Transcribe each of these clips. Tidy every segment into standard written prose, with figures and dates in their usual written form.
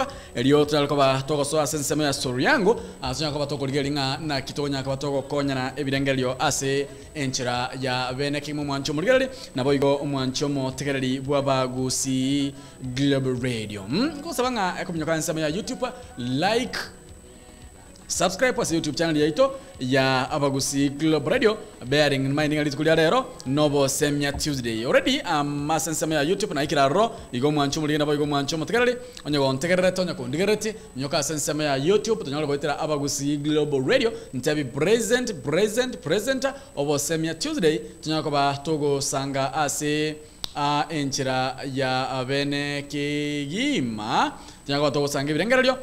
YouTube elio tunakoba toko so asensemo ya story yangu asunya koba toko ligelinga na kitonya koba toko konya na ebidengelio ase enchira ya bene kimu mwancho muligeli na boigo mwancho mo tegereli bwabagusi Global Radio kusabanga ekumnyoka nsemo ya YouTube like subscribe kwa YouTube channel yaito ya Abagusi Global Radio bearing in mind ngali tukulia rero nobo semya Tuesday already masensema ya YouTube na ikira ro igo mwancho muligenda bo igo mwancho mutegereli onyo ontegerere tonyo kondigereti nyoka sensema ya YouTube tonyo goitera Abagusi Global Radio ntabi present obo semya Tuesday tonyo koba togo sanga ase enchira ya bene kigima tonyo togo sanga birengerelyo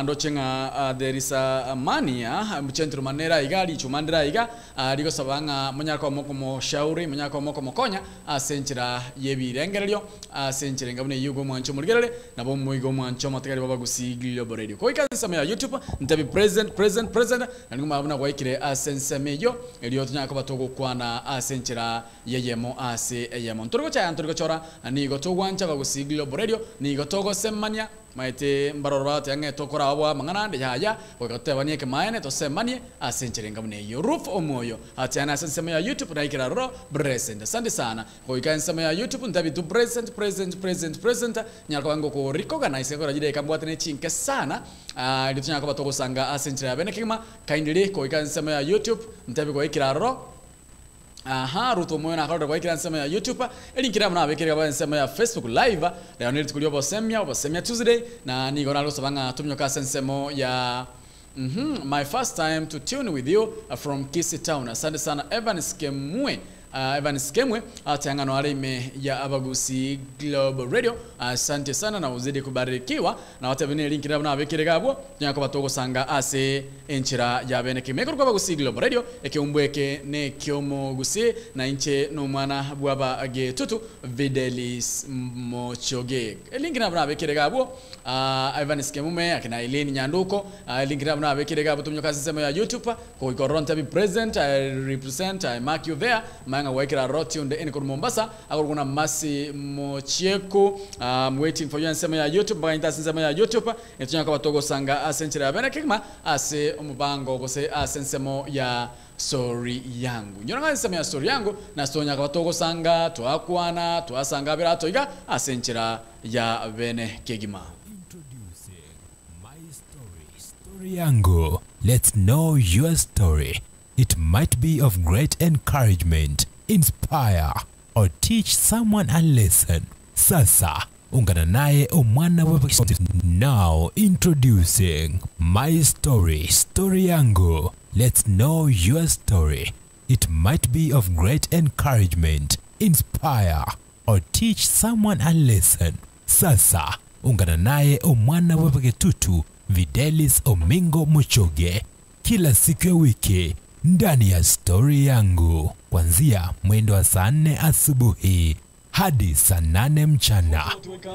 ndo chenga there is a mania mchentru manera igali chumandira iga liko sabanga munyako moko mo shauri munyako moko mokonya asenchira yebirengerelyo asenchira ngabune yugo mwancho muligerele nabo muigo mwancho mategari Babagusi Global Radio ko ikansama ya YouTube ntabi present nguma abuna kwaikire asensemeyo eliyo tunyako batogo kwana asenchira yeyemo ase eyemo ntoriko chora nigo togwancha Babagusi Global Radio nigo togo semania maite mbarorwa yange tokora abwa mangana de haya wakatebanie ke maene to semanie asencherenga mune yo roof omoyo atana sensema ya YouTube na ikira ro present asante sana ko ikansema ya YouTube ndabi tu present nyako wango ko recognize ko rajide kambwatene chinke sana litunya ko batoko sanga asenchera bene kima kindly ko ikansema ya YouTube ndabi ko ikira ro ruto moyo na akora kwa nsema ya YouTube elinkira mna abekera kwa nsema ya Facebook live leo nili tukulio bosemya Tuesday na niko nalo sabanga tumnyoka sensemo ya my first time to tune with you from Kisi Town. Asante sana Evan Skemwe atangano alime ya Abagusi Global Radio. Asante sana na uzidi kubarikiwa na watabene link na abekere gabo nyako batoko sanga ase enchira ya bene kimeko kwa Abagusi Global Radio ekeumbweke ne kyomo gusi na inche no mwana bwaba age tutu Videlis Mochoge link na abekere gabo Evan Skemwe akina Eleni Nyanduko link na abekere gabo tumnyoka sema ya YouTube ko ikoronta be present I represent I mark you there manga waikira roti unde eni kwa Mombasa akuna Masi Mochieko I'm waiting for you nsema ya YouTube banga intasema ya YouTube etunya kwa batogo sanga asenchira ya bene kigma ase umubango gose asensemo ya story yangu nyonanga nsema ya story yangu na stonya kwa batogo sanga twakwana twasanga birato iga asenchira ya bene kigma Introducing my story yangu. Let's know your story. It might be of great encouragement, inspire, or teach someone a lesson. Sasa, ungana naye omwana wewe. Now introducing my story yangu. Let's know your story. It might be of great encouragement, inspire, or teach someone a lesson. Sasa, ungana naye omwana wewe tutu Videlis Omingo Muchoge kila siku ya wiki ndani ya story yangu kuanzia mwendo wa saa 4 asubuhi hadi saa 8 mchana.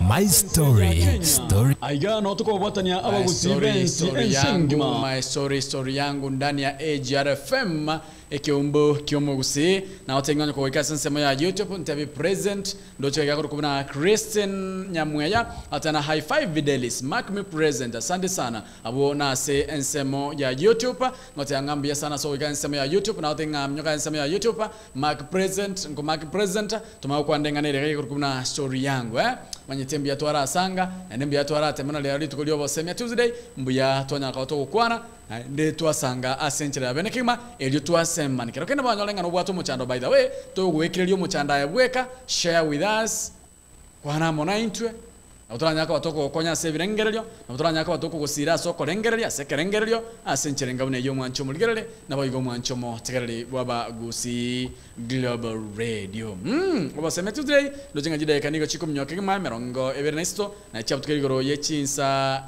My story aiga no tuko watania Abagusi story yangu ndani ya AGRFM ekiombo kiomogusi na otenganya kwa wikasa nsema ya YouTube ntabi present ndo cheka kwa kuna Christian Nyamweya atana high five Videlis mark me present asante sana abo na se nsemo ya YouTube ngote ngambia sana so wikasa nsema ya YouTube na otenga mnyoka nsema ya YouTube mark present tumakuwa ndenganere kwa kuna story yangu manyitembi ya twara sanga nembi ya twara temana le tukulio bosemya Tuesday mbuya tonya kwa to kwana nde twasanga asenchera bene kima elio twasema nikero kenda banyolenga no bwato muchando by the way to gwekerelio muchanda ya bweka share with us kwana mona intwe Utoranya kwa toko konya sevirengerelyo, utoranya kwa toko gusira soko rengerelya, sekerengerelyo, asencherenga bune yo mwancho muligerele, na boyigo mwancho mo tegerele Babagusi Global Radio. Obaseme today, lojenga jide kaniko chiko mnyoke kama merongo Evernesto, na chabutukirigoro yechinsa,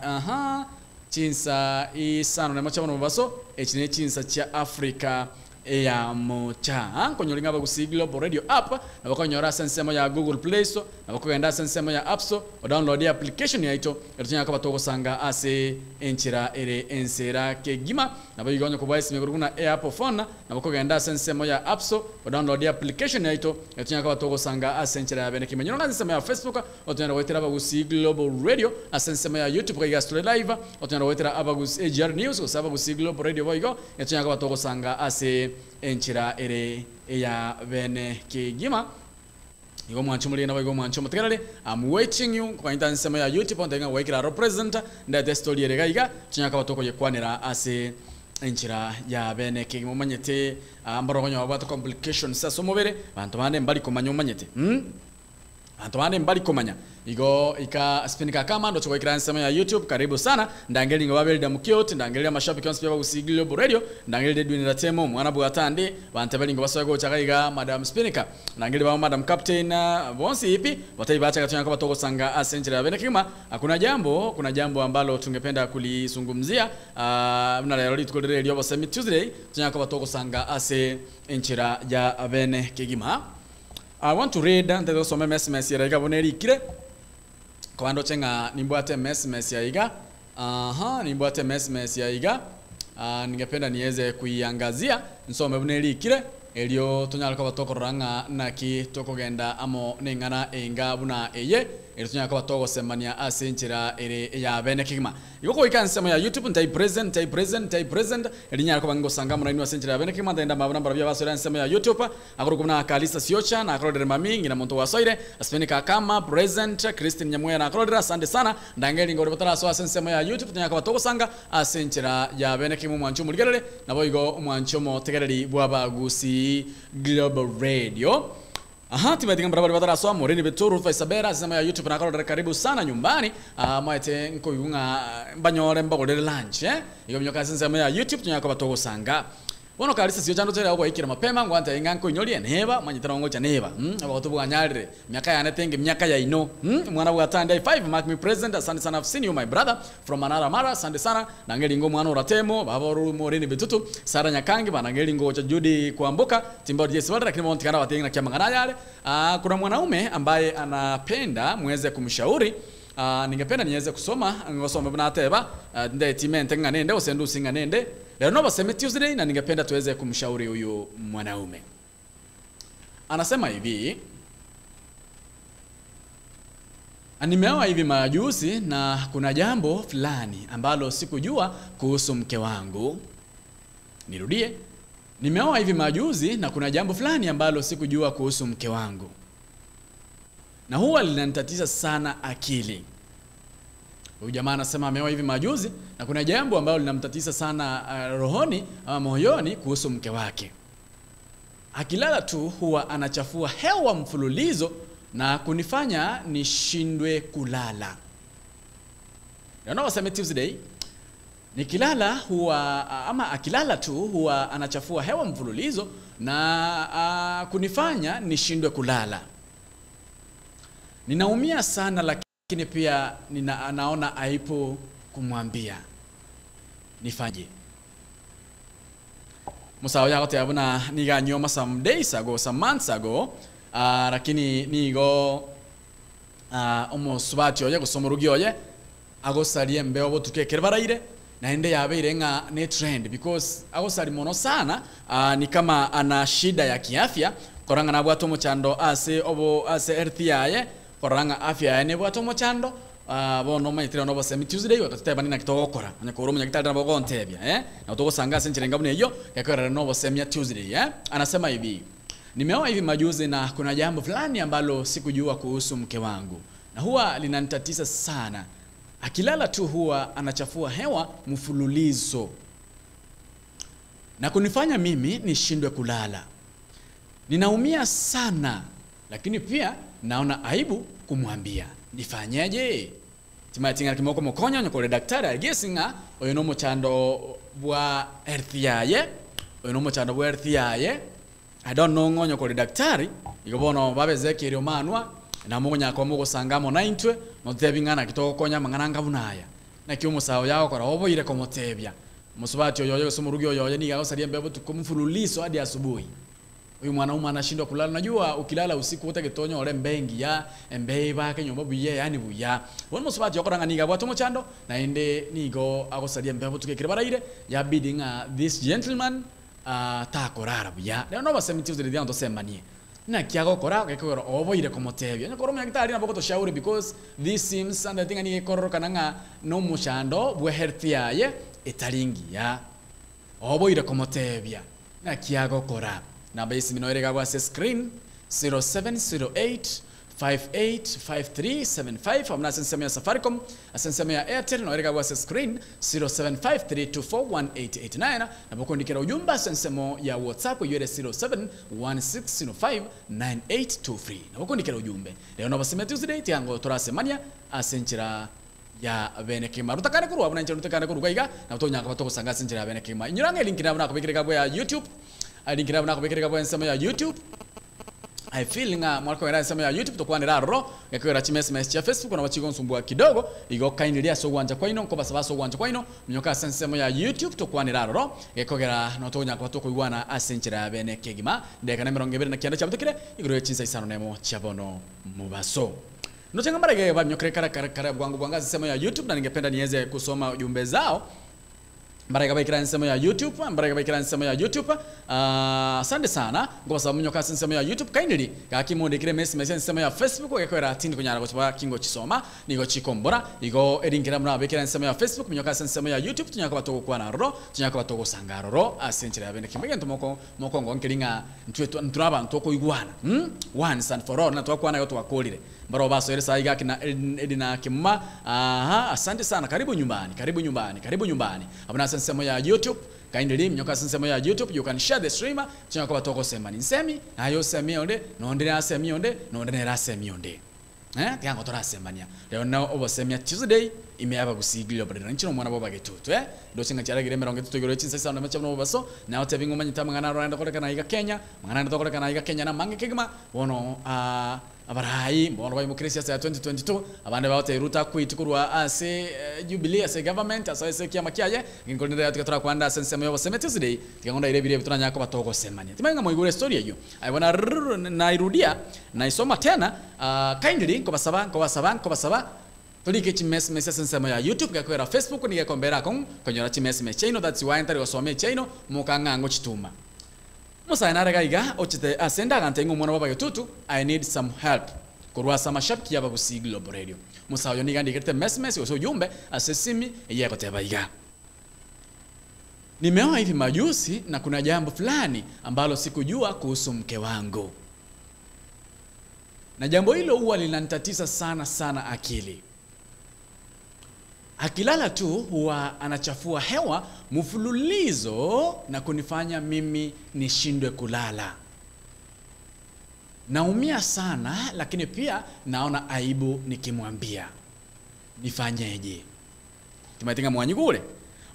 chinsa isano na macha bono baso, echine chinsa cha Africa ya mocha. Konyolinga Babagusi Global Radio app, na bakonyora sensemo ya Google Play Store, nabakugenda sensemo ya App Store download ya application yaito etunya akaba togosanga ase enchira ere ensera kegima nabayigonyo kuba isime kuruguna Apple phone nabakugenda sensemo ya App Store download ya application yaito etunya akaba togosanga ase enchira ya bene kimenyo ngazisema ya Facebook otunya wetera bagusi Global Radio asensema ya YouTube kwa Story Live otunya wetera abagusi AGR News osaba gusi Global Radio boigo etunya akaba togosanga ase enchira ere ya bene kegima Igo mwancho mulina igo mwancho mutegerere I'm waiting you kwa nsema ya YouTube ondenga waikira represent ndate story erega iga tunyaka batoko yekwanira ase enchira ya bene kigimo manyete ambaronyo abata complications sasa mubere bantu bane mbali komanya manyete bantu bane mbali komanya igo ika spinika kama ndo choko ikira nsema ya YouTube karibu sana ndangeli ngababeli da mukiyoti ndangeli amashabiki onse baba usigilo Global Radio ndangeli dwinira temo mwana bwatande bantebeli ngabaswago chakaiga madam spinika ndangeli ba madam captain bonsi ipi bataibacha katunya kwa toko sanga asenjera bene kima kuna jambo ambalo tungependa kulisungumzia na leo tukolere leo Summit Tuesday tunya kwa toko sanga ase enchira ya bene kigima I want to read the some message ya iga boneri kire kwando chenga nimbwate message ya iga nimbwate message ya iga ningependa niweze kuiangazia nsome boneri kire elio tunyalaka batokoranga naki tokogenda amo nengana enga buna eye elio tunyalaka batogosemania asenchira ere ya bene kigima igoko ikansema ya YouTube ntai present elinyalaka bango sanga muna inu asenchira ya bene kigima ndenda mabuna barabia basora nsema ya YouTube akorukuna kalisa siocha na akorode mamingi na monto wasoire aspenika kama present Christine Nyamuya na akorode asante sana ndangeli ngore batara so asensema ya YouTube tunyalaka batogosanga asenchira ya bene kigima mwancho muligerere nabo igo mwancho mo tegereri bwaba gusi Global Radio. Timetinga barabara batara so morini beturu faisabera sema ya YouTube na karo karibu sana nyumbani. Maite nko yunga banyore mbagolere lunch Iyo mnyoka sema ya YouTube tunyaka batogo sanga. Wono kalisa sio chando tera kwa ikira mapema ngwanta inganko inyolie neba manyitara ngo cha neba abato bwanyarire myaka ya netenge myaka ya ino mwana bwa tanda 5 mark me present asante sana I've seen you my brother from another mara asante sana nangeli ngo mwana uratemo baba morini betutu sara nyakangi banangeli ngo cha Judy kuambuka timba Jesse wala lakini montikana watenga na kiamangana yale kuna mwanaume ambaye anapenda muweze kumshauri ningependa niweze kusoma ngosoma bana teba nde timente nganende osendu singanende leo no Summit Tuesday na ningependa tuweze kumshauri huyu mwanaume. Anasema hivi, nimeoa hivi majuzi na kuna jambo fulani ambalo sikujua kuhusu mke wangu. Nirudie, nimeoa hivi majuzi na kuna jambo fulani ambalo sikujua kuhusu mke wangu, na huwa linanitatiza sana akili. Huyu jamaa anasema ameoa hivi majuzi na kuna jambo ambalo linamtatiza sana rohoni ama moyoni kuhusu mke wake. Akilala tu huwa anachafua hewa mfululizo na kunifanya nishindwe kulala. Ndio Summit Tuesday. Nikilala huwa ama akilala tu huwa anachafua hewa mfululizo na kunifanya nishindwe kulala. Ninaumia sana lakini pia naona aibu kumwambia. Nifanye. Musawo yako tayabuna niga nyoma some days ago, some months ago, lakini nigo omusubati oye gusoma rugi oye agosaliye mbeo botukekere baraire na ende yabeire nga ne trend because agosali mono sana ni kama ana shida ya kiafya koranga na bwato muchando ase earth yaye koranga afya ene bwato muchando bono manyitira no Summit Tuesday wakateba nina kitogokora anyakoro munyakitara nabo ntebya na togosanga senchirenga bune iyo yakorera no Summit Tuesday anasema hivi, nimeoa hivi majuzi na kuna jambo fulani ambalo sikujua kuhusu mke wangu na huwa linanitatiza sana. Akilala tu huwa anachafua hewa mfululizo na kunifanya mimi nishindwe kulala. Ninaumia sana lakini pia naona aibu kumwambia. Nifanyaje? Timatinga kimoko mukonya nyokole daktari agesinga oyo no muchando bwa earth yaye I don't know ngonyo kole daktari igobono babezekere omanwa na munya kwa mugo sangamo 90 no tebingana kitoko konya mangananga bunaya na kiyo musawo yawo kora oboire komotebya musubati oyo sumurugi oyo ni gago salie mbebo tukumfululiso hadi asubuhi Uyu mwanaume anashindwa kulala. Najua ukilala usiku utagetonyo ole mbengi ya embei bake nyomba buye yani buya. Wona musubati yokoranga niga bwato mochando na ende nigo agosaria mbebo tukekire baraire ya bidding this gentleman takorara buya. Leo no basemitize de dianto semanie. Na kiago kora gekoro oboire komotebia. Nyakoro myagitari na bokoto shauri because this seems and I think ani kororo kananga no mushando bwe health yaye etaringi ya. Oboire komotebia. Na kiago kora. Na base minoerega kwa screen 0708 585375 amna sensema ya Safaricom asensema ya Airtel noerega kwa screen 0753241889 na boko ndikira ujumba sensemo ya WhatsApp yere 0716059823 na boko ndikira ujumbe leo no baseme Tuesday tiango torasemania asenchira ya benekima rutakane kuru abuna nchira rutakane kuru gaiga na tonyanga batoko sanga senchira ya benekima inyurange link na bana kubikira kwa YouTube adingira bana kubikira kwa nsema ya YouTube I feel nga mwako era nsema ya YouTube tokwanira ro yakwera chimesmes cha Facebook na wachigo nsumbua kidogo igo kainilia so gwanja kwa ino ko basaba so gwanja kwa ino mnyoka nsema ya YouTube tokwanira ro yakogera no tonya kwa toko igwana asenchira bene kegima ndeka na 20 na kianda cha mutokire igoro chinsa isano nemo chabono mubaso Nochenga mbarege ba mnyokre kara bwangu nsema ya YouTube na ningependa niweze kusoma ujumbe zao Mbarega baikira nsema ya YouTube, mbarega baikira nsema ya YouTube. Asante sana. Kwa sababu nyoka nsema ya YouTube kindly kakimode kire message nsema ya Facebook yakwera tindi kunyara kwa kingo chisoma nigo chikombora igo edingira mna baikira nsema ya Facebook nyoka nsema ya YouTube tunyaka batoko kwa na ro tunyaka batoko sangaro ro asenchira bene kimbege ntomoko ngo nkiringa ntwetu nturaba ntoko igwana once and for all na twakwa na yoto wakolire mbaro baso ere sai gaki na edina kimma asante sana karibu nyumbani abuna sensemo ya YouTube kindly mnyoka sensemo ya YouTube you can share the streamer tunyaka batoko semani nsemi ayo semionde nondere asemionde nondere rasemionde tiango torasemania leo no obosemia Tuesday imeyaba gusigilio bradera nchino mwana boba getutu do singa cyaragire merongo tutugiro chinsa sana macha no baso na otebi ngoma nyita mangana rwanda koleka na iga Kenya mangana tokoleka na iga Kenya na mange kigima wono abarayi mbono bayi mukrisia ya 2022 abande baote ruta kwitukuru ase jubilee ase government ase kiama kiaye ngikonera tukatora kwanda sensemo yo boseme Tuesday tikangonda ile bile bituna nyako batoko semania timanga moigure story hiyo I wanna nairudia naisoma tena kindly kwa basaba Tolike chimesme sensemo ya YouTube gakwera Facebook ni gakombera konyora chimesme chaino that's why ntari wasome chaino mukangango chituma Musa inarega iga ochite asenda gantengo mwana baba yotutu I need some help kurwa sama shabiki yaba kusi Global Radio Musa yo niga ndigete message oso jumbe asesimi yeko teba iga Nimeoa hivi majusi na kuna jambo fulani ambalo sikujua kuhusu mke wangu na jambo hilo huwa linanitatiza sana akili Akilala tu huwa anachafua hewa mfululizo na kunifanya mimi nishindwe kulala. Naumia sana lakini pia naona aibu nikimwambia. Nifanyeje? Tumatinga mwanyigule.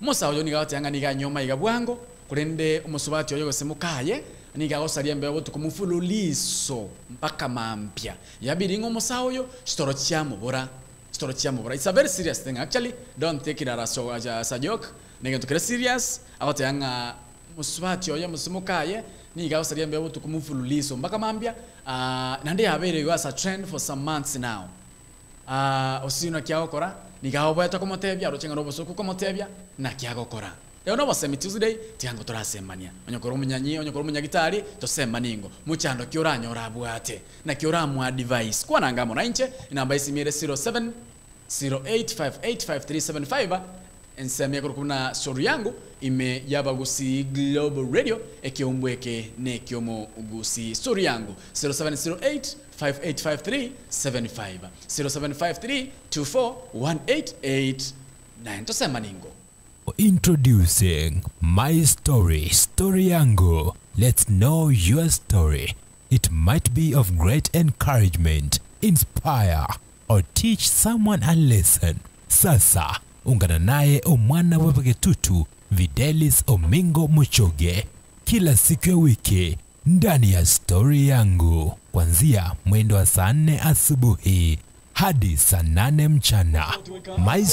Musa oyo nigawati anga niga nyoma iga bwango kurende umusubati oyo semukaye niga osaria mbebo tukumfululizo mpaka mampya. Yabiri ngo musa oyo storo cyamubura. It's a very serious thing actually. Don't take it as a joke. Nige tukere serious. Akote anga musubati oyo musumukaye niga osaria mbebo tukumfululizo mpaka mampya. Nande yabere was a trend for some months now. Osino kiagokora niga oboeta komotebya rochenga robosuku komotebya na kiagokora. Leo no basemi Tuesday tiango torasemania. Onyokoro munyanyi, onyokoro munyagitari tosemaningo. Muchando kioranyora bwate na kioramu advice. Kwa nangamo na inche inamba isimire 0708585375 ensemi kuna story yangu ime yabagusi Global Radio ekiombweke ne kiomo ugusi story yangu 0708585375 0753241889 tosemaningo. Introducing My Story Yangu. Let's know your story. It might be of great encouragement, inspire, or teach someone a lesson. Sasa, ungana naye omwana wepagetutu Videlis Omingo Muchoge. Kila siku ya wiki, ndani ya Story Yangu. Kwanzia mwendo wa saa 4 asubuhi. hadi saa 8 mchana. My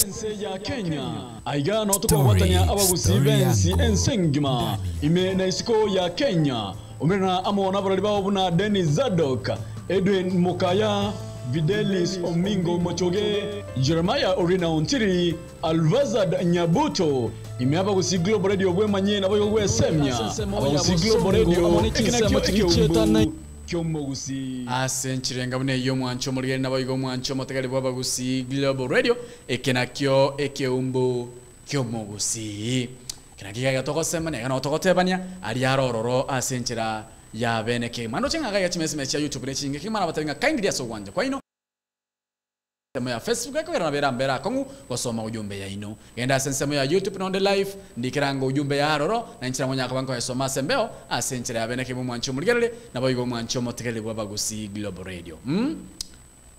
ya Kenya aiga no tuko watanya abagusi bensi ensengima ime na isiko ya Kenya umena amona barali babo buna Dennis Zadok, Edwin Mukaya, Videlis Omingo Mochoge, Jeremiah Orina Ontiri, Alvazad Nyabuto. Imeapa kusi Global Radio bwemanye na bwe semya. Kusi Global Radio ekina kiyo Kyomogusi asenchirenga bune yo mwancho muri na bayigo mwancho motegali baba gusi Global Radio ekenakyo ekeumbu Kyomogusi kinagiga gatoko semane kana otokotebanya ali arororo asenchira ya beneke mando chenga ga yachimese cha YouTube ne chinge kimana batalinga kindly ya sogwanje kwa ino semo ya Facebook yako na mbera kongu gosoma ujumbe ya ino genda sensemo ya YouTube no live ndikiranga ujumbe ya aroro na nchira mwanya akabanko ya soma sembeo asenchira ya beneke mu mwancho murigere na bayigo mwancho motegali baba gusi Global Radio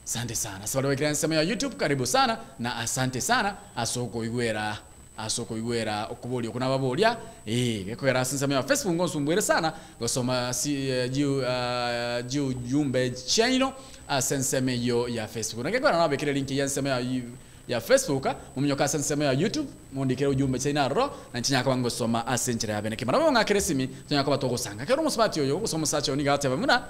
asante sana sababu kwa sensemo ya YouTube karibu sana na asante sana asoko igwera okuboli okuna babolya kwera sensemo ya Facebook ngonsumbuire sana gosoma jumbe chaino sensemo yo ya Facebook nakekora nabe kile link ya sensemo ya Facebook mumunyoka sensemo ya YouTube mundikira ujumbe chaina ro na ntinya kwa ngosoma asenchira ya beneke marabo ngakeresimi tunya kwa batogosanga kero musubati yo gusoma sacho nigateba muna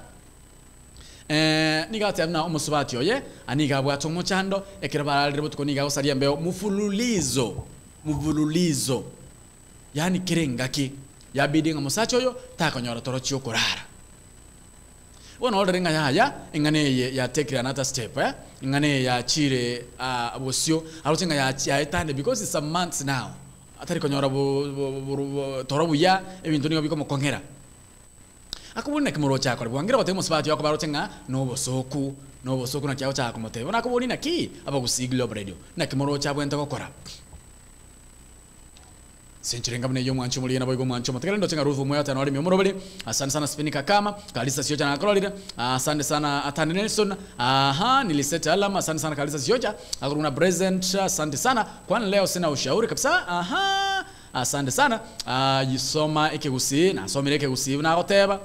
nigate na umusubati oye aniga bwato muchando ekira baralire butuko niga usaria mbeo muvululizo yani kirengaki yabidi nga musacho yo takonyora torochi okurara wona orderinga yaya ingane ya take another step ingane ya chire abosio arutinga ya etande because it's a month now atari konyora torobu ya ebintu niyo bikomo kongera akubona kimuro chako rwangira batemo sibati yako barutinga no bosoku na kyao chako mote ona akubona naki abagusi Global Radio na kimuro chabo enta gukora Senchirenga bune yo mwancho muri na boygo mwancho matakala ndo chenga rufu moya tano ali murobeli asante sana Spinika kama kalisa siocha na Colorida asante sana Atani Nelson niliseta alama asante sana kalisa siocha akuruna present asante sana kwani leo sina ushauri kabisa asante sana yisoma ekegusi na somire ekegusi na goteba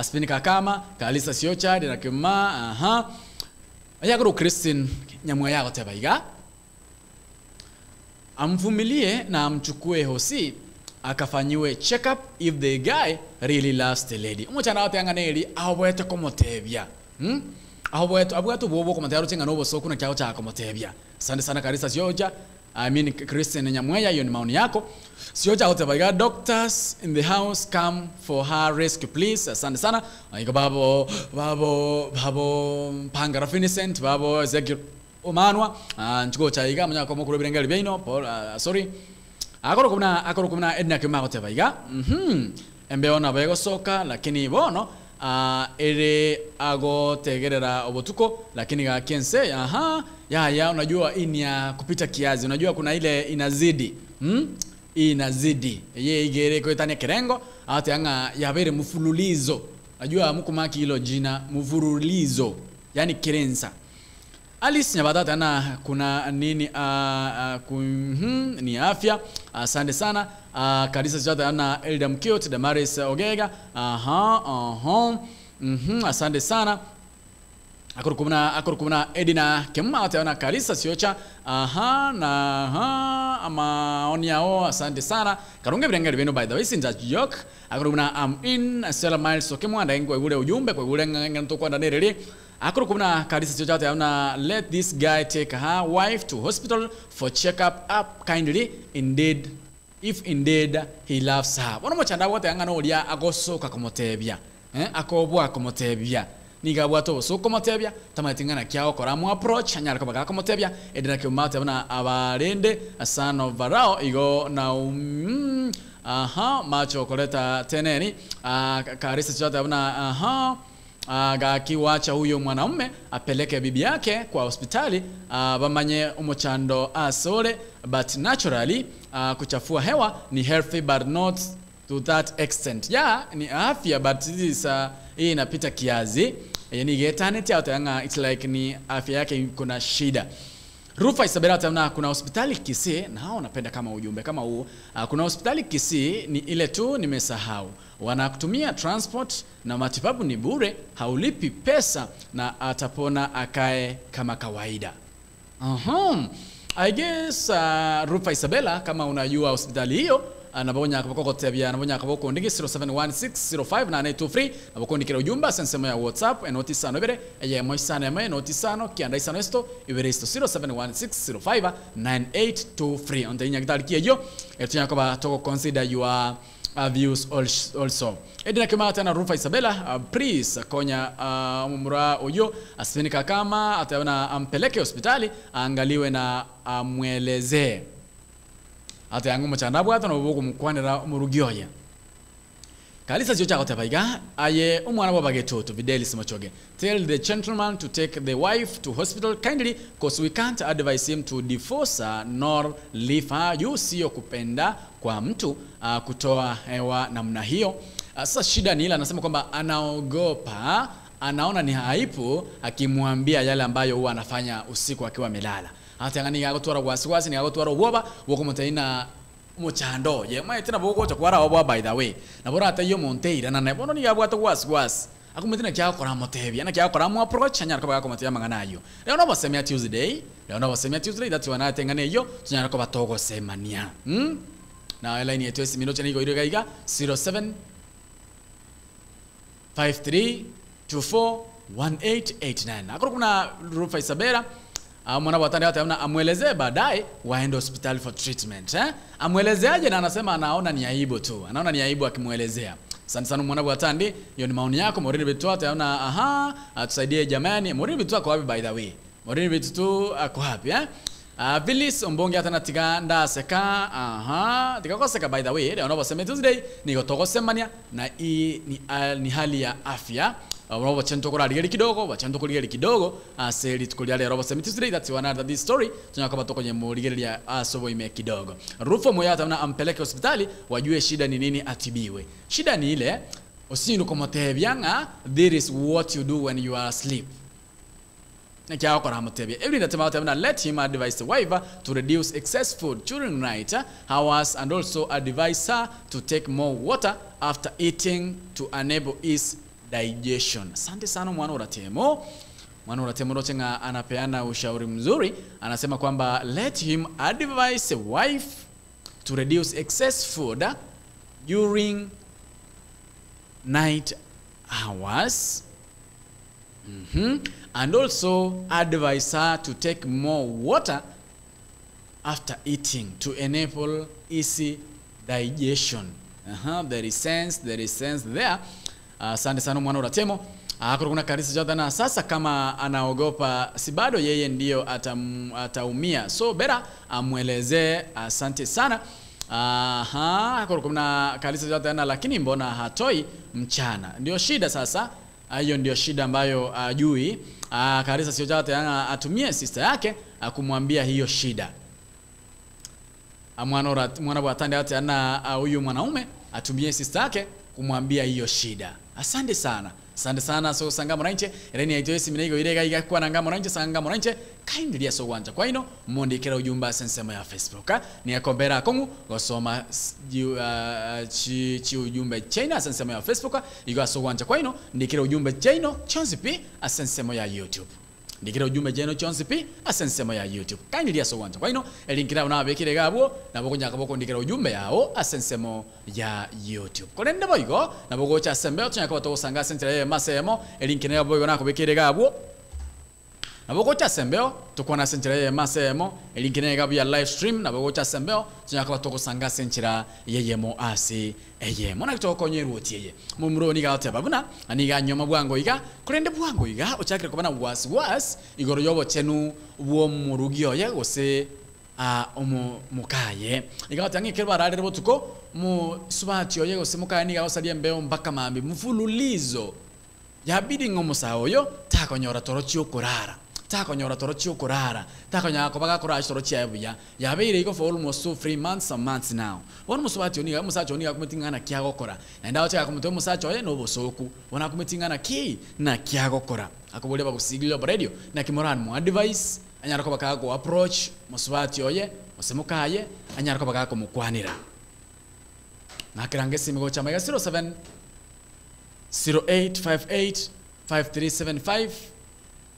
Spinika kama kalisa siocha dina kema ayaguru Christine nyamwa ya goteba iga amvumilie na amchukue hosi akafanyiwe check up if the guy really loves the lady umuchana wate yanganeli ahobwete komotebya abwatu bobo komotero chenga no bosoku na kyao cha komotebya asante sana karisa sioja I mean Christian Nyamweya hiyo ni maoni yako sioja hotebaga doctors in the house come for her rescue please asante sana aiko babo Pangara Finicent babo Ezekiel Omanwa nchuko chaiga manya ko mukuru birengeli bino sorry akoro kumna edna kema gotebaiga embeona bego soka lakini bono ere ago tegerera obotuko lakini ga kense ya unajua inia kupita kiazi unajua kuna ile inazidi ye igere ko itania kerengo ate anga yabere mufululizo unajua mkumaki hilo jina mufululizo yani kerensa Alice nyabadata na kuna nini ni afya asante sana kanisa zote na Eldam Kiot Damaris Ogega asante sana akurkumna Edina Kemma ataona kanisa siocha ama oniao asante sana karunge birengeli bino by the way sinza joke akurkumna am in Stella Miles okemwa ndaingwe ule ujumbe kwa ule nganto kwa ndanere akurukuna kadisa chochote yauna let this guy take her wife to hospital for check up kindly if indeed he loves her wana mochanda wote yangana olia agosoka komotebya akobwa komotebya niga bwato so komotebya tamatingana kyao kora mu approach anyala kobaga komotebya edina kyomate bana abarende son of Varao igo na macho koleta teneni karisa chochote bana gakiwacha huyo mwanaume apeleke bibi yake kwa hospitali bamanye umuchando asole but naturally kuchafua hewa ni healthy but not to that extent ni afya but this hii inapita kiazi yani getane out yanga it's like ni afya yake kuna shida Rufa Isabela tamna kuna hospitali Kisii nao napenda kama ujumbe kama huu kuna hospitali Kisii ni ile tu nimesahau wanakutumia transport na matibabu ni bure haulipi pesa na atapona akae kama kawaida I guess Rufa Isabela kama unajua hospitali hiyo nabonya kaboko tebya nabonya kaboko ndigi 0716059823 naboko ndikira ujumba sensemo ya WhatsApp enotisano ibere eye moisana eme enotisano kianda isano esto ibere isto 0716059823 ondinya gitalikie yo etunya koba toko consider your views also. Edina kema tena Rufa Isabella please konya umura oyo asinika kama ataona ampeleke hospitali angaliwe na amweleze ata yangu mchandabu ata no buku mukwanira murugyoya kalisa cyo cyako tabaiga aye umwana wabagetoto videli simochoge tell the gentleman to take the wife to hospital kindly because we can't advise him to divorce her nor leave her. You sio kupenda kwa mtu kutoa hewa namna hiyo. Sasa shida ni ile anasema kwamba anaogopa, anaona ni haipo akimwambia yale ambayo huwa anafanya usiku akiwa amelala. Hata ngani yagotwara wasiwasi ni yagotwara ubwoba woko mutaina muchando ye mwe tena boko chakwara obwa by the way nabora ata yo monteira na nebono ni yabwa wasiwasi akumetina kya kora motebya na kya kora mu approach nyarako bako matya manganayo leo no basemya Tuesday that's when tengane yo nyarako batogo semania na line yetu esi minocha niko iriga iga 0753241889 akoro kuna Rufa Isabella mwana watani hata amwelezee baadaye waende hospitali for treatment amwelezeaje na anasema anaona ni aibu tu anaona ni aibu akimwelezea. Asante sana mwana watandi, hiyo ni maoni yako. Morini bitu ataona tusaidie jamani. Morini bitu ako wapi by the way? Morini bitu ako wapi Villis ombonge atana tiganda seka tikakoseka by the way leo noboseme Tuesday niko togosemania na ni hali ya afya wabo chento kora ligeri kidogo bachento kuligeri kidogo seli tukulia leo noboseme Tuesday that's one other this story tunakaba tokonye mu ligeri ya sobo ime kidogo. Rufo moya atana ampeleke hospitali wajue shida ni nini atibiwe. Shida ni ile osinu komotebyanga there is what you do when you are asleep. Every time let him advise the wife to reduce excess food during night hours and also advise her to take more water after eating to enable his digestion. Asante sana mwana uratemo. Mwana uratemo nochenga anapeana ushauri mzuri. Anasema kwamba let him advise the wife to reduce excess food during night hours. And also advise her to take more water after eating to enable easy digestion. There is sense there. Asante sana mwana uratemo. Kuna karisi jadana sasa kama anaogopa si bado yeye ndio ataumia. So bera amweleze. Asante sana. Kuna karisi jadana lakini mbona hatoi mchana. Ndio shida sasa. Hiyo ndio shida ambayo ajui. Karisa sio jata yana atumie sister yake kumwambia hiyo shida. Mwana bwatande hata yana huyu mwanaume atumie sister yake kumwambia hiyo shida. Asante sana. Asante sana so sanga mwananche reni aitoesi minaigo irega igakwa nanga mwananche sanga mwananche kindly ya so wanja kwa ino mondikera ujumba sensema ya Facebook ni yakombera kongu gosoma chi ujumbe China sensema ya Facebook igo so wanja kwa ino ndikera ujumbe China chonzipi asensema ya YouTube ndikira ujumbe China chonzipi asensema ya YouTube kindly ya so wanja kwa ino elinkira una bekire gabo nabokonya kaboko ndikira ujumbe yao asensema ya YouTube kolende boigo naboko cha sembe tunyakaba to sanga sentere masemo elinkine ya boigo nako bekire gabo naboko cha sembeo tukona sentere masemo elinkine gabo ya live stream naboko cha sembeo tunyakaba to sanga senchira yeyemo asi eyemo nakitoko nyeruoti yeye mumuro ni gaute babuna aniga nyoma bwango iga kolende bwango iga ochakire kubana was igoro yobo chenu bwo murugyo ye gose mukaye igatangi kirwa rarere botuko mu subati oye gose mukaye ni gaosalie mbeo mpaka mambi mfululizo yabidi ngomusao yo takonyora torochio kurara takonyora torochio kurara takonya kobaga kora torochio yabuya yabeire iko for almost 3 months now wona musubati oni musacho oni akumetingana kiagokora na ndawo chaka kumutwe musacho oye no bosoku wona akumetingana ki na kiagokora akubole bagusigilio radio na kimorani mu advice anyarako bakago approach musubati oye musemukaye anyarako bakago mukwanira nakirange simigo chama 07 0858 5375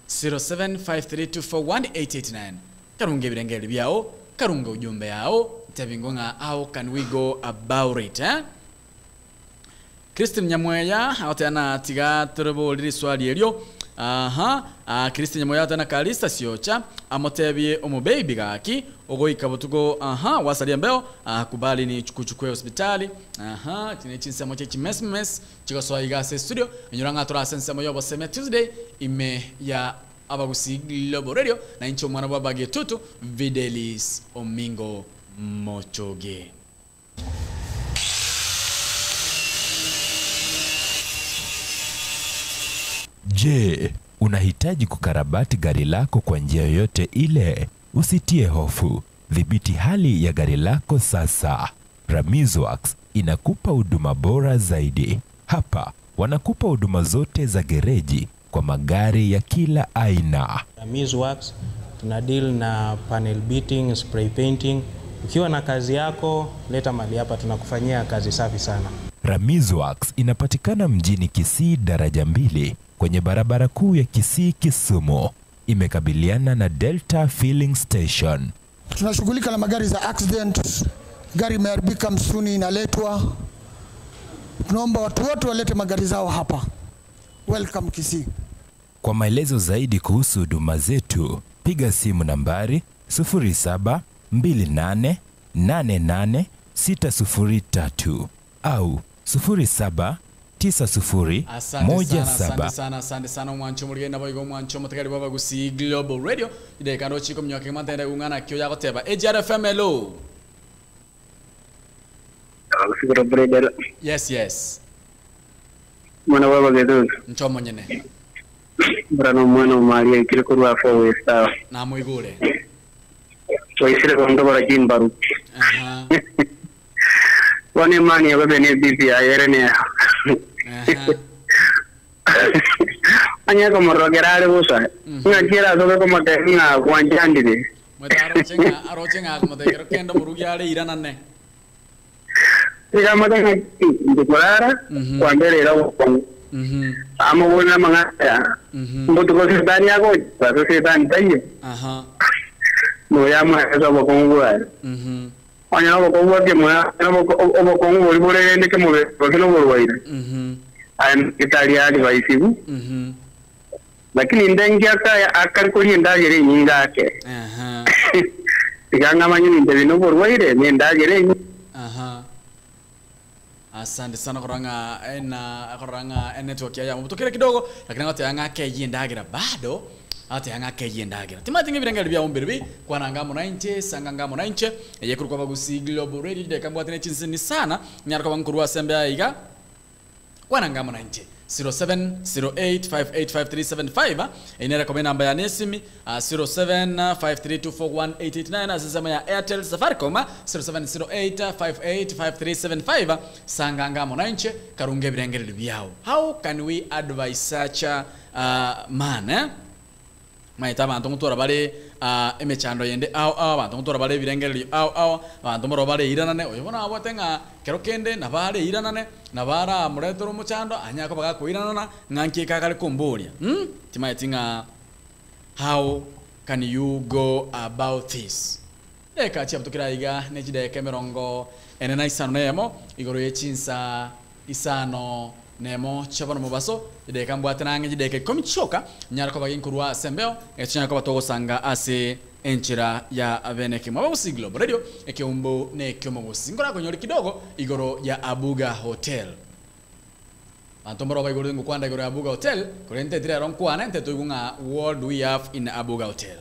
0753241889 karunge birengeli byao karunga ujumbe yao tebingonga how can we go about it Christine Nyamweya aotana tiga turbo liri swali elio Christine Nyamweya atana kalista siocha amotebye omubaby gaki ogoika butugo wasalia mbeo kubali ni kuchukue hospitali tine chinsemo chechi mes chikosoa igase studio nyuranga tora sensemo yobo seme Tuesday ime ya abagusi Global Radio na incho mwana babage tutu Videlis Omingo Mochoge. Je, unahitaji kukarabati gari lako kwa njia yoyote ile? Usitie hofu. Dhibiti hali ya gari lako sasa. Ramizworks inakupa huduma bora zaidi. Hapa wanakupa huduma zote za gereji kwa magari ya kila aina. Ramizworks tuna deal na panel beating, spray painting. Ukiwa na kazi yako, leta mali hapa tunakufanyia kazi safi sana. Ramizworks inapatikana mjini Kisii daraja 2 kwenye barabara kuu ya Kisii Kisumu. Imekabiliana na Delta Filling Station. Tunashughulika na magari za accident. Gari imeharibika msuni inaletwa. Tunaomba watu wote walete magari zao hapa. Welcome Kisii. Kwa maelezo zaidi kuhusu huduma zetu, piga simu nambari 0728888603 au 079017. Asante sana mwancho mugenda boigo mwancho mutegari baba gusi Global Radio ide kando chiko mnyoke mantenda ungana kyo yako teba AJRFM hello. Yes Mwana baba gedo nchomo nyene brano mwana Maria ikire kurwa fo westa na muigule waisire kondo bara jimbaru Wani mani ya bebe ni bibi ya yerene Anya como rogerale busa Nga kira soke como te nga wanjandide Mweta arochenga como te quiero kendo murugiale iranane Ika nga ndukurara Wambere ila wakongu Amo wuna mga Mbutu ko sitani yako Baso sitani tayo Nuya mga kasa wakongu wale Anya wakongu wake mwana wakongu wali bole ndeke mwe Wakino wali waile Italiani wa USIKU lakini ndengi akarikuri ndagere nyingake Tikanga manyu ndebino borwaire ni ndagere Asante sana koranga network ya mutokere kidogo lakini ngate yanga keji ndagira bado ate yanga keji ndagira timatinge biranga bya ombirbi kwana ngamo 90 sanga ngamo 90 yekuru kwa bagusi Global Radio de kambwa tene chinsini sana nyarko bankuru asembe aiga kwana ngamo 90 0708585375 inera kwa namba ya Nesimi 0753241889 azama ya Airtel Safaricom 0708585375 sanga ngamo 90 karunge birengere byao. How can we advise such a man maita bantu mutora bale emechando yende bantu mutora bale birengere bantu muro bale iranane oyobona abotenga kerokende na bale iranane na bara muretoro muchando anyako baga kuiranana nganki kakale kumbulia timaitinga how can you go about this eka chia butukira iga nejide kemerongo enena isano nemo igoro yechinsa isano nemo chabano mubaso ide kambwate nange jide ke komichoka nyarako bagin kurwa sembeo echinya ko batogo sanga ase enchira ya abeneke mabusi Global Radio ekeumbo ne kyomogusi ngora konyori kidogo igoro ya Abuga Hotel antomboro baigoro ngo kwanda igoro ya Abuga Hotel kurente dire ronkwana ente tugunga what we have in Abuga Hotel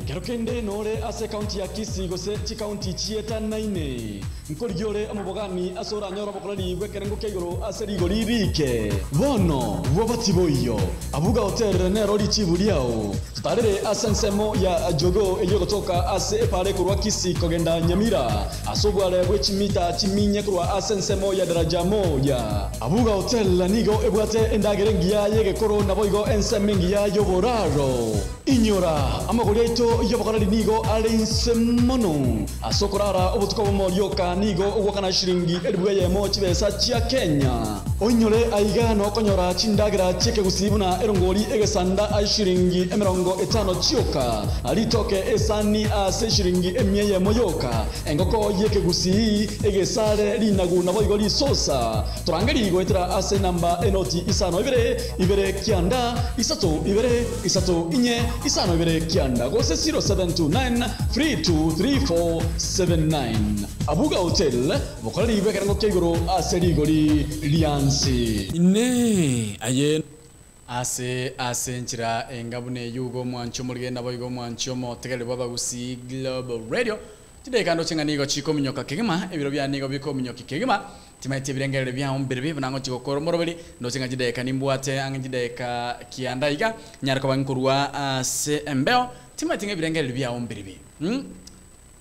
Kerokende nore ase county ya Kisii gose chi county chieta naine nkorigiore amubogani asora nyoro bokorari gwekerengo kegoro ase rigori rike bono wabatiboyo Abuga Hotel ne rori chiburiao tutarere asensemo ya jogo eyo gotoka ase epare kurwa Kisii kogenda Nyamira asogware bwechimita chiminye kurwa asensemo ya daraja moja Abuga Hotel nigo ebwate endagerengia yege koro naboigo ensemingia yoboraro inyora amagore yobokorari nigo alinsemono asokorara obutuko bomoryoka nigo ogwakana shiringi elibwe yemo chibesa chia Kenya Onyore aiga no konyora chindagira cheke gusibuna erongori egesanda ashiringi emerongo etano chioka alitoke esani ase shiringi emyeye moyoka engoko yeke gusi egesare linagu na boigoli sosa turangeri goetera ase namba enoti isano ibere kianda isato inye isano ibere kianda gose 0729 323479 Abuga Hotel bokali bekerango kegoro ase ligoli lian ne aye ase nchira engabune yugo mwancho murigenda boigo mwancho motegele baba gusi Global Radio tide kando chenganigo chiko minyoka kegema ebiro bya nigo biko minyoka kegema timaite birengere bya ombere nango chiko koromorobeli ndo chenga jide kanimbwate angijide ka kiandaiga nyarko bankurwa ase embeo timaite birengere bya ombere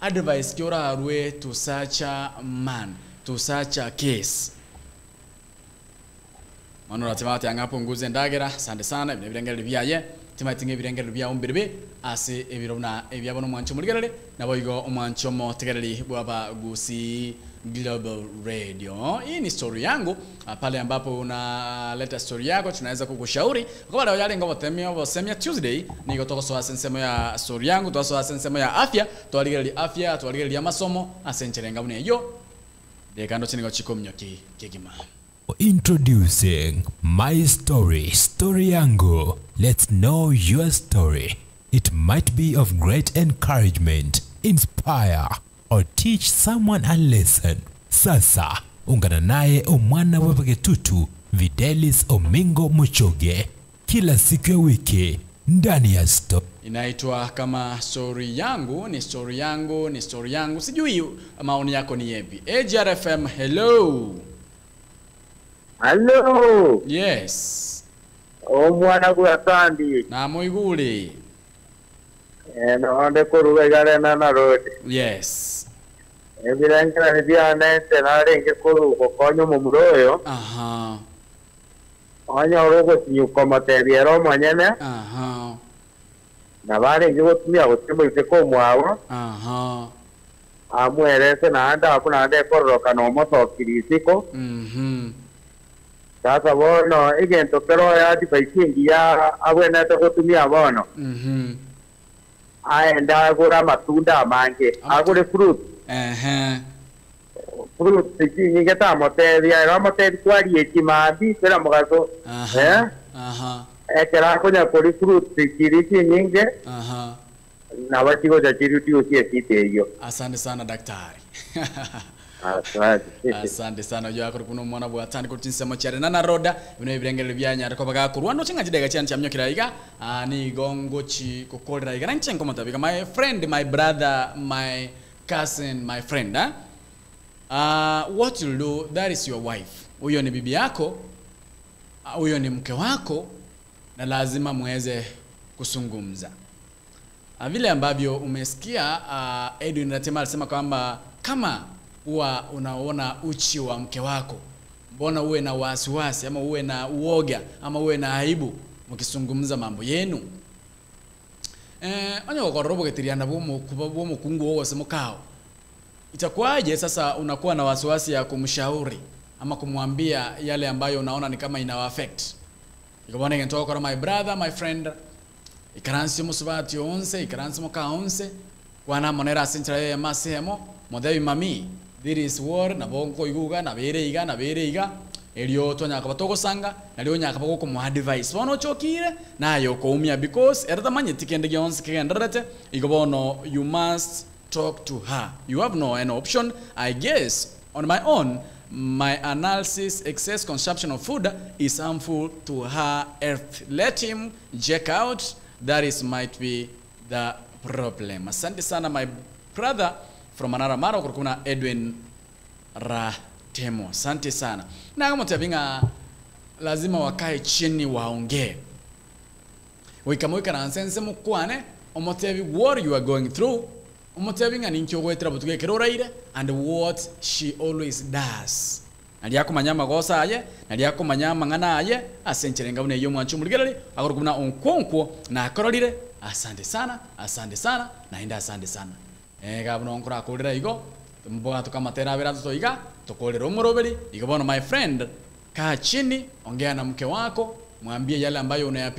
advice kyora arwe to such a man, to such a case. Manora timati angapo nguze ndagera asante sana ibirengere byaye timati ibirengere bya ombirbe ase ebirona ebyabono mwancho murigerere naboigo omwancho mo tegereri bwaba gusi Global Radio. Hii ni story yangu pale ambapo unaleta story yako tunaweza kukushauri kwa wale yale ngobo semia Tuesday niko toko so asensemo ya story yangu to so asensemo ya afya to aligeli afya to aligeli ya masomo asencherenga bune yo de kando chinigo chikomnyo kigima. Introducing My Story, Story Yangu. Let's know your story. It might be of great encouragement, inspire, or teach someone a lesson. Sasa, ungana naye omwana wabage tutu, Videlis Omingo Muchoge. Kila siku ya wiki, ndani ya story. Inaitwa kama story yangu, ni story yangu, ni story yangu. Sijui maoni yako ni yepi. AJRFM, hello. Hello. Yes. Omwana kwa sandi. Na muiguli. Onde kuruga gare na road. Yes. Ebirangira ni bya nete na renge kurugo konyo mu muroyo. Aha. Onyo rogo tinyuko matebiero mwanyene. Aha. Na bare ngigo tumia gutimo iteko mwawo. Aha. Amwerese na anda akuna ande kororoka no moto kirisiko. Sasa bono igento pero ya dipaikingi ya abwena to gutumia bono. Aenda agura matunda mange, agure fruit. Fruit tikingi geta moteria, ra moteri kwari ekimambi pera mugaso. Ekera konya kuri fruit tikiriki nyinge. Na wachigo ja chiruti ukiekipeyo. Asante sana daktari. Asante sana yo akuru kuno mwana bwa tani kutinsemo cyane nana roda bino ibirengere byanya ariko baga kurwa no cinga jidega cyane cyamyo kiraiga ni gongo chi kokolera iga nanche nkomata biga my friend, my brother, my cousin, my friend what you do, that is your wife. Huyo ni bibi yako, huyo ni mke wako na lazima muweze kusungumza vile ambavyo umesikia. Edwin Natema alisema kwamba kama huwa unaona uchi wa mke wako, mbona uwe na wasiwasi ama uwe na uoga ama uwe na aibu mkisungumza mambo yenu? Onyo kokorobo ketiriana bomo kungu wose mukao. Itakuwaje sasa unakuwa na wasiwasi ya kumshauri ama kumwambia yale ambayo unaona ni kama ina affect? Ikabona ngento kwa my brother, my friend, ikaransi musubati onse, ikaransi muka onse, wana monera sentra ya masemo, modebi mami. This is war na bonko iguga na bere iga elio tonya kabatoko sanga na leo nyaka bako mu advice bono chokire na yo ko umia because erata manye tikende gyons kigenderete igobono you must talk to her. You have no an option. I guess on my own my analysis excess consumption of food is harmful to her health. Let him check out. That is might be the problem. Asante sana my brother from another mara kuna Edwin Ratemo. Asante sana. Na kama tabinga lazima wakae chini waongee. Wikamoika na nsense mukwane omotebi what you are going through. Omotebi ni nkyo gwetera butuge keroraire and what she always does. Nali yako manyama gosa aye, nali yako manyama ngana aye, asencherenga bune yo mwanchu muligereri akorukuna onkonko na akororire. Asante sana, naenda asante sana. Gabuno onkora akorera igo mboga tukamatera bera tutoiga tukolera omoroberi igobono my friend kaa chini, ongea na mke wako, mwambie yale ambayo unayapitia.